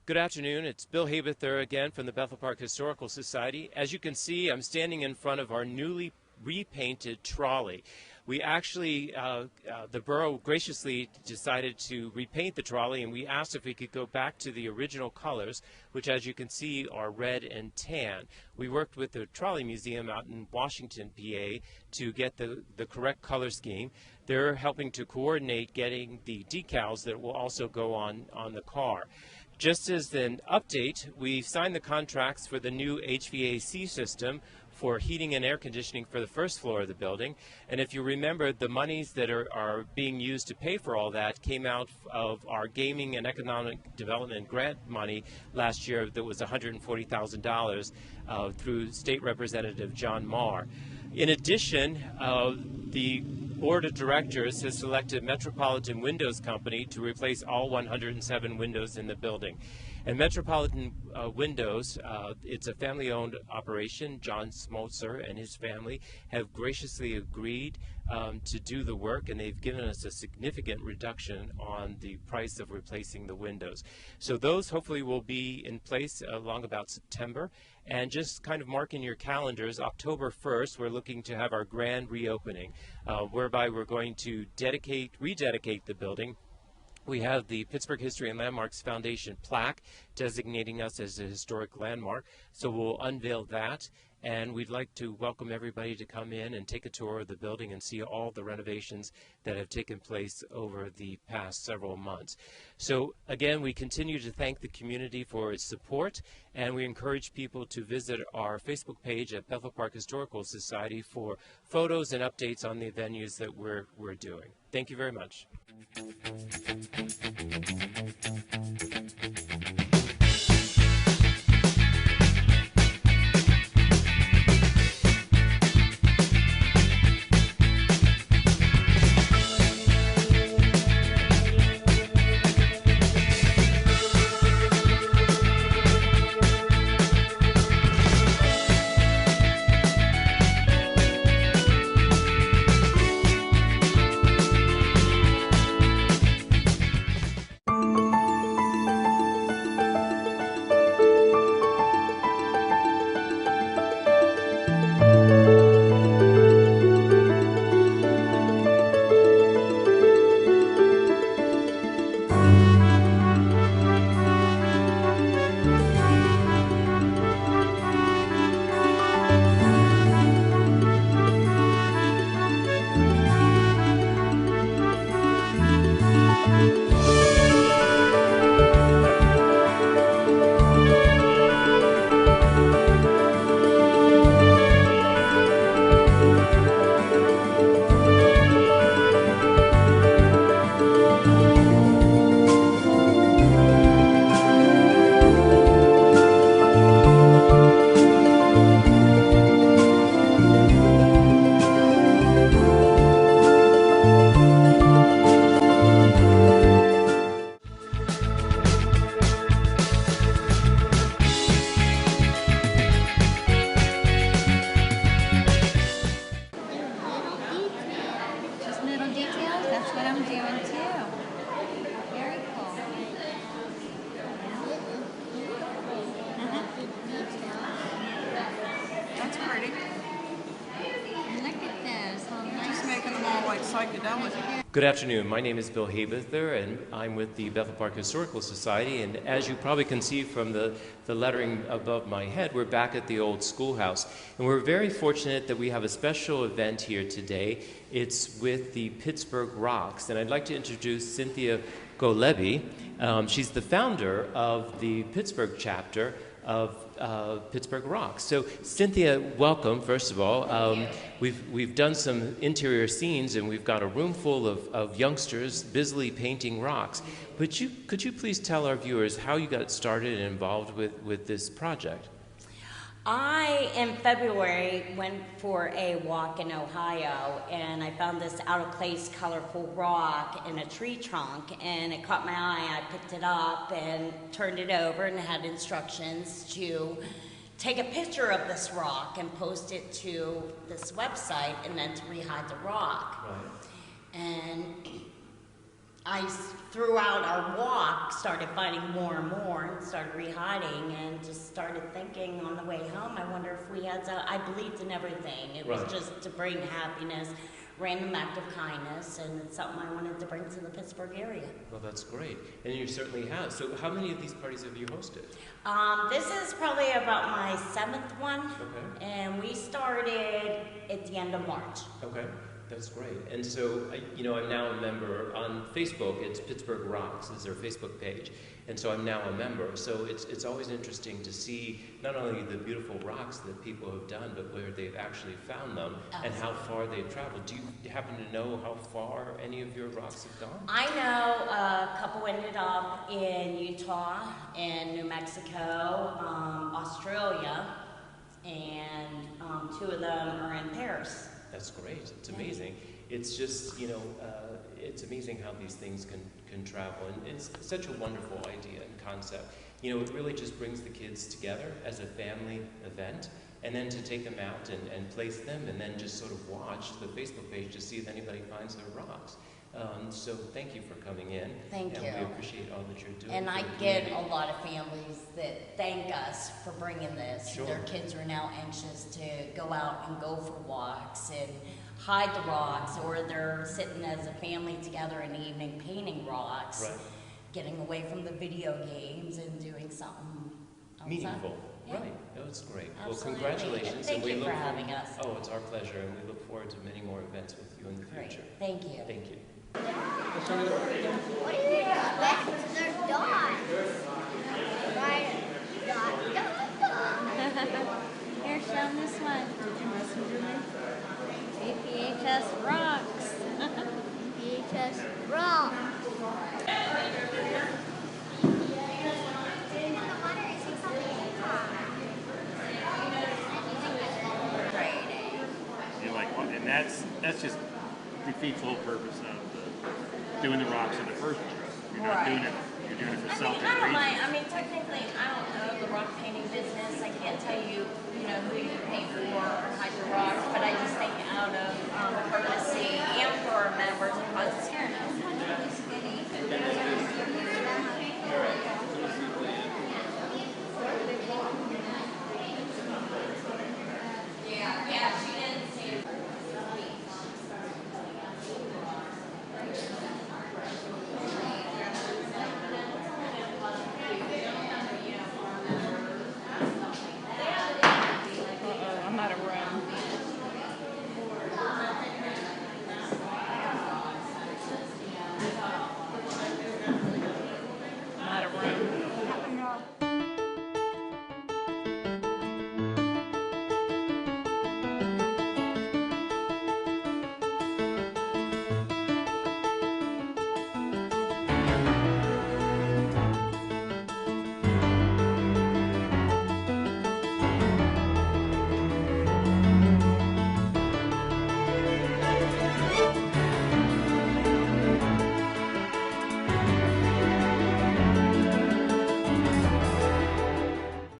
Good afternoon. It's Bill Haberther again from the Bethel Park Historical Society. As you can see, I'm standing in front of our newly repainted trolley. We actually, the borough graciously decided to repaint the trolley, and we asked if we could go back to the original colors, which as you can see are red and tan. We worked with the Trolley Museum out in Washington, PA, to get the correct color scheme. They're helping to coordinate getting the decals that will also go on the car. Just as an update, we signed the contracts for the new HVAC system for heating and air conditioning for the first floor of the building. And if you remember, the monies that are being used to pay for all that came out of our Gaming and Economic Development grant money last year that was $140,000 through State Representative John Marr. In addition, the Board of Directors has selected Metropolitan Windows Company to replace all 107 windows in the building. And Metropolitan Windows, it's a family-owned operation. John Smoltzer and his family have graciously agreed to do the work, and they've given us a significant reduction on the price of replacing the windows. So those hopefully will be in place along about September. And just kind of mark in your calendars, October 1st, we're looking to have our grand reopening, whereby we're going to rededicate the building. We have the Pittsburgh History and Landmarks Foundation plaque designating us as a historic landmark, so we'll unveil that. And we'd like to welcome everybody to come in and take a tour of the building and see all the renovations that have taken place over the past several months. So again, we continue to thank the community for its support, and we encourage people to visit our Facebook page at Bethel Park Historical Society for photos and updates on the venues that we're doing. Thank you very much. Good afternoon. My name is Bill Haberther, and I'm with the Bethel Park Historical Society. And as you probably can see from the lettering above my head, we're back at the old schoolhouse. And we're very fortunate that we have a special event here today. It's with the Pittsburgh Rocks. And I'd like to introduce Cynthia Golebi. She's the founder of the Pittsburgh chapter of Pittsburgh Rocks. So Cynthia, welcome, first of all. We've done some interior scenes, and we've got a room full of youngsters busily painting rocks. But could you please tell our viewers how you got started and involved with this project? I, in February, went for a walk in Ohio, and I found this out-of-place, colorful rock in a tree trunk, and it caught my eye. I picked it up and turned it over, and it had instructions to take a picture of this rock and post it to this website, and then to rehide the rock. Right. And throughout our walk, started finding more and more and started rehiding and just started thinking on the way home, I wonder if we had I believed in everything. It was Right. just to bring happiness, random act of kindness, and it's something I wanted to bring to the Pittsburgh area. Well, that's great. And you certainly have. So how many of these parties have you hosted? This is probably about my 7th one, Okay. and we started at the end of March. Okay. That's great. And so, I'm now a member on Facebook. It's Pittsburgh Rocks is their Facebook page. And so I'm now a member. So it's always interesting to see not only the beautiful rocks that people have done, but where they've actually found them and how far they've traveled. Do you happen to know how far any of your rocks have gone? I know a couple ended up in Utah, in New Mexico, Australia, and 2 of them are in Paris. That's great. It's amazing. It's just, it's amazing how these things can travel. And it's such a wonderful idea and concept. It really just brings the kids together as a family event. And then to take them out and place them and then just sort of watch the Facebook page to see if anybody finds their rocks. So thank you for coming in. Thank you. And we appreciate all that you're doing. And for I the get community. a lot of families that thank us for bringing this. Sure. Their kids are now anxious to go out and go for walks and hide the rocks, or they're sitting as a family together in the evening painting rocks, Right. getting away from the video games and doing something outside. Meaningful. Yeah. Right. That's great. Absolutely. Well, congratulations. And thank we you look for having us. Oh, it's our pleasure, and we look forward to many more events with you in the Great. future. Thank you. Thank you. What do you expect? They're dogs. Right? Dog. Here, show 'em this one. APHS rocks. VHS wrong. And that's just defeats the whole purpose of doing the rocks in the first place. You're not doing it. You're doing it for selfish I don't mind. reasons. I mean, technically, I don't know the rock painting business. I can't tell you, who you pay for or hide your rocks, but I just think out of courtesy and